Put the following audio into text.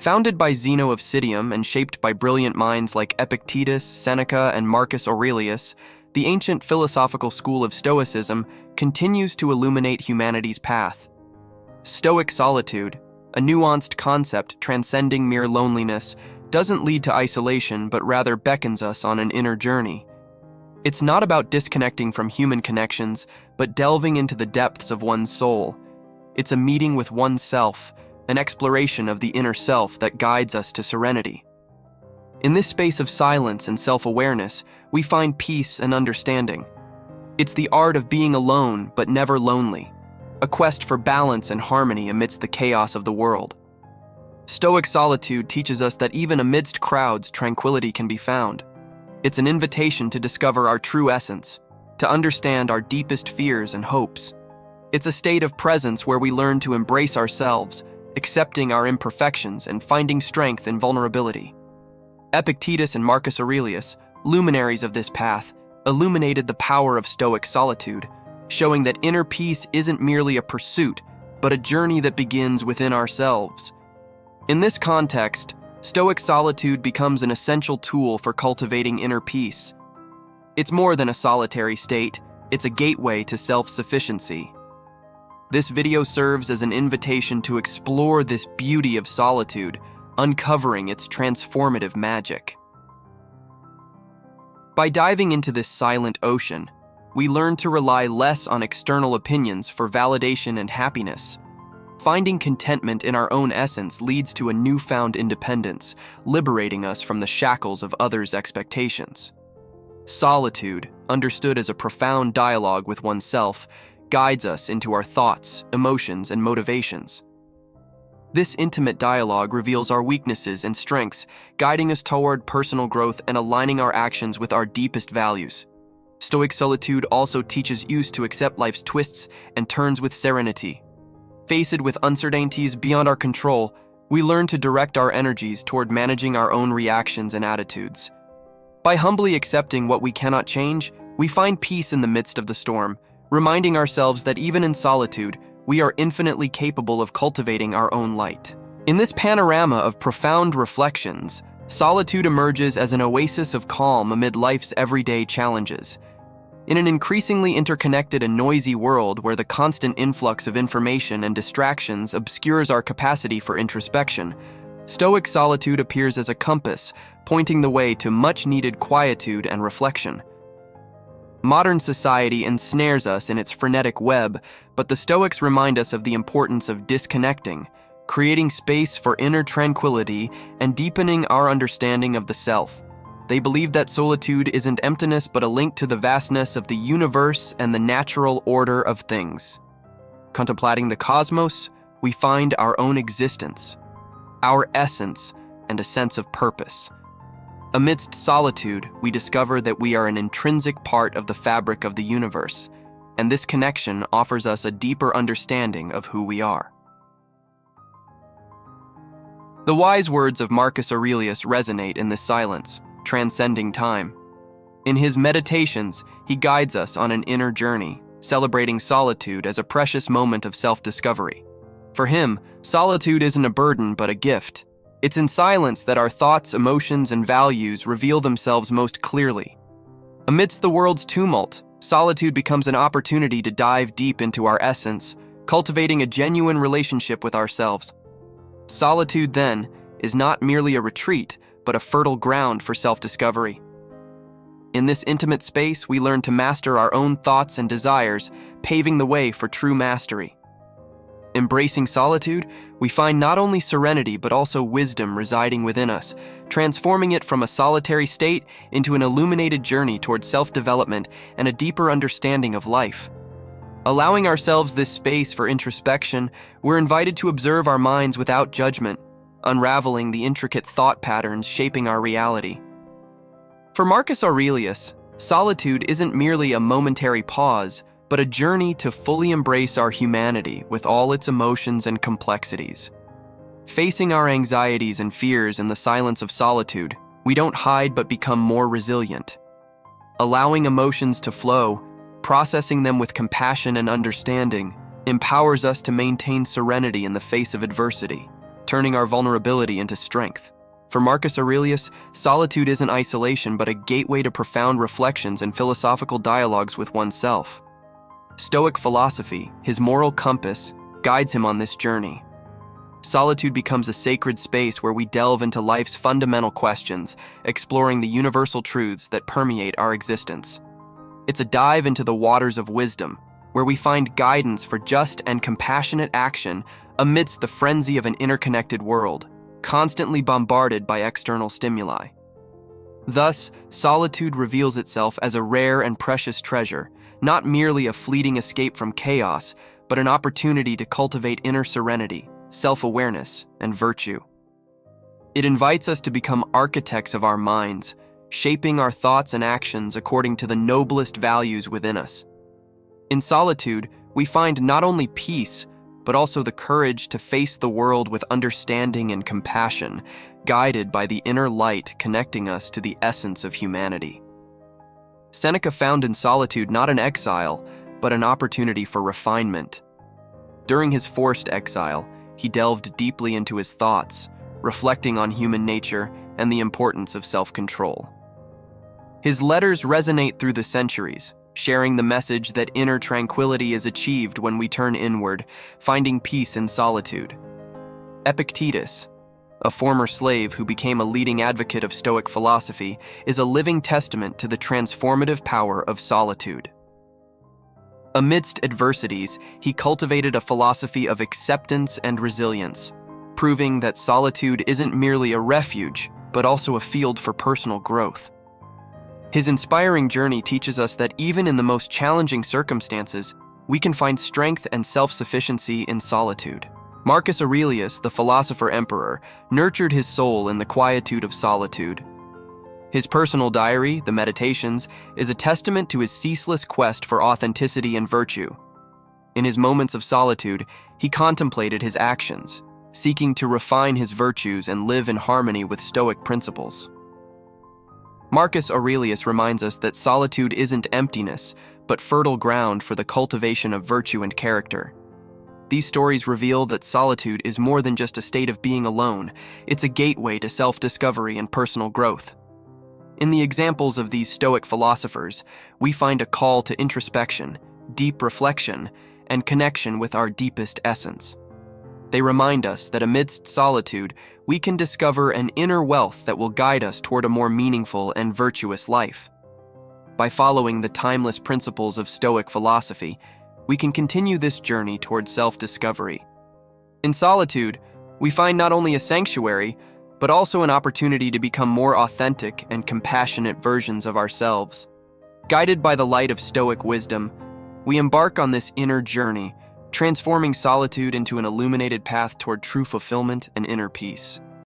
Founded by Zeno of Citium and shaped by brilliant minds like Epictetus, Seneca, and Marcus Aurelius, the ancient philosophical school of Stoicism continues to illuminate humanity's path. Stoic solitude, a nuanced concept transcending mere loneliness, doesn't lead to isolation but rather beckons us on an inner journey. It's not about disconnecting from human connections, but delving into the depths of one's soul. It's a meeting with oneself, an exploration of the inner self that guides us to serenity. In this space of silence and self-awareness, we find peace and understanding. It's the art of being alone but never lonely, a quest for balance and harmony amidst the chaos of the world. Stoic solitude teaches us that even amidst crowds, tranquility can be found. It's an invitation to discover our true essence, to understand our deepest fears and hopes. It's a state of presence where we learn to embrace ourselves, accepting our imperfections and finding strength in vulnerability. Epictetus and Marcus Aurelius, luminaries of this path, illuminated the power of Stoic solitude, showing that inner peace isn't merely a pursuit, but a journey that begins within ourselves. In this context, Stoic solitude becomes an essential tool for cultivating inner peace. It's more than a solitary state, it's a gateway to self-sufficiency. This video serves as an invitation to explore this beauty of solitude, uncovering its transformative magic. By diving into this silent ocean, we learn to rely less on external opinions for validation and happiness. Finding contentment in our own essence leads to a newfound independence, liberating us from the shackles of others' expectations. Solitude, understood as a profound dialogue with oneself, guides us into our thoughts, emotions, and motivations. This intimate dialogue reveals our weaknesses and strengths, guiding us toward personal growth and aligning our actions with our deepest values. Stoic solitude also teaches us to accept life's twists and turns with serenity. Faced with uncertainties beyond our control, we learn to direct our energies toward managing our own reactions and attitudes. By humbly accepting what we cannot change, we find peace in the midst of the storm, reminding ourselves that even in solitude, we are infinitely capable of cultivating our own light. In this panorama of profound reflections, solitude emerges as an oasis of calm amid life's everyday challenges. In an increasingly interconnected and noisy world where the constant influx of information and distractions obscures our capacity for introspection, Stoic solitude appears as a compass, pointing the way to much-needed quietude and reflection. Modern society ensnares us in its frenetic web, but the Stoics remind us of the importance of disconnecting, creating space for inner tranquility and deepening our understanding of the self. They believe that solitude isn't emptiness but a link to the vastness of the universe and the natural order of things. Contemplating the cosmos, we find our own existence, our essence, and a sense of purpose. Amidst solitude, we discover that we are an intrinsic part of the fabric of the universe, and this connection offers us a deeper understanding of who we are. The wise words of Marcus Aurelius resonate in this silence, transcending time. In his meditations, he guides us on an inner journey, celebrating solitude as a precious moment of self-discovery. For him, solitude isn't a burden but a gift. It's in silence that our thoughts, emotions, and values reveal themselves most clearly. Amidst the world's tumult, solitude becomes an opportunity to dive deep into our essence, cultivating a genuine relationship with ourselves. Solitude, then, is not merely a retreat, but a fertile ground for self-discovery. In this intimate space, we learn to master our own thoughts and desires, paving the way for true mastery. Embracing solitude, we find not only serenity but also wisdom residing within us, transforming it from a solitary state into an illuminated journey toward self-development and a deeper understanding of life. Allowing ourselves this space for introspection, we're invited to observe our minds without judgment, unraveling the intricate thought patterns shaping our reality. For Marcus Aurelius, solitude isn't merely a momentary pause, but a journey to fully embrace our humanity with all its emotions and complexities. Facing our anxieties and fears in the silence of solitude, we don't hide but become more resilient. Allowing emotions to flow, processing them with compassion and understanding, empowers us to maintain serenity in the face of adversity. turning our vulnerability into strength. For Marcus Aurelius, solitude isn't isolation but a gateway to profound reflections and philosophical dialogues with oneself. Stoic philosophy, his moral compass, guides him on this journey. Solitude becomes a sacred space where we delve into life's fundamental questions, exploring the universal truths that permeate our existence. It's a dive into the waters of wisdom, where we find guidance for just and compassionate action amidst the frenzy of an interconnected world, constantly bombarded by external stimuli. Thus, solitude reveals itself as a rare and precious treasure, not merely a fleeting escape from chaos, but an opportunity to cultivate inner serenity, self-awareness, and virtue. It invites us to become architects of our minds, shaping our thoughts and actions according to the noblest values within us. In solitude, we find not only peace, but also the courage to face the world with understanding and compassion, guided by the inner light connecting us to the essence of humanity. Seneca found in solitude not an exile, but an opportunity for refinement. During his forced exile, he delved deeply into his thoughts, reflecting on human nature and the importance of self-control. His letters resonate through the centuries, sharing the message that inner tranquility is achieved when we turn inward, finding peace in solitude. Epictetus, a former slave who became a leading advocate of Stoic philosophy, is a living testament to the transformative power of solitude. Amidst adversities, he cultivated a philosophy of acceptance and resilience, proving that solitude isn't merely a refuge, but also a field for personal growth. His inspiring journey teaches us that even in the most challenging circumstances, we can find strength and self-sufficiency in solitude. Marcus Aurelius, the philosopher-emperor, nurtured his soul in the quietude of solitude. His personal diary, the Meditations, is a testament to his ceaseless quest for authenticity and virtue. In his moments of solitude, he contemplated his actions, seeking to refine his virtues and live in harmony with Stoic principles. Marcus Aurelius reminds us that solitude isn't emptiness, but fertile ground for the cultivation of virtue and character. These stories reveal that solitude is more than just a state of being alone, it's a gateway to self-discovery and personal growth. In the examples of these Stoic philosophers, we find a call to introspection, deep reflection, and connection with our deepest essence. They remind us that amidst solitude, we can discover an inner wealth that will guide us toward a more meaningful and virtuous life. By following the timeless principles of Stoic philosophy, we can continue this journey toward self-discovery. In solitude, we find not only a sanctuary, but also an opportunity to become more authentic and compassionate versions of ourselves. Guided by the light of Stoic wisdom, we embark on this inner journey, transforming solitude into an illuminated path toward true fulfillment and inner peace.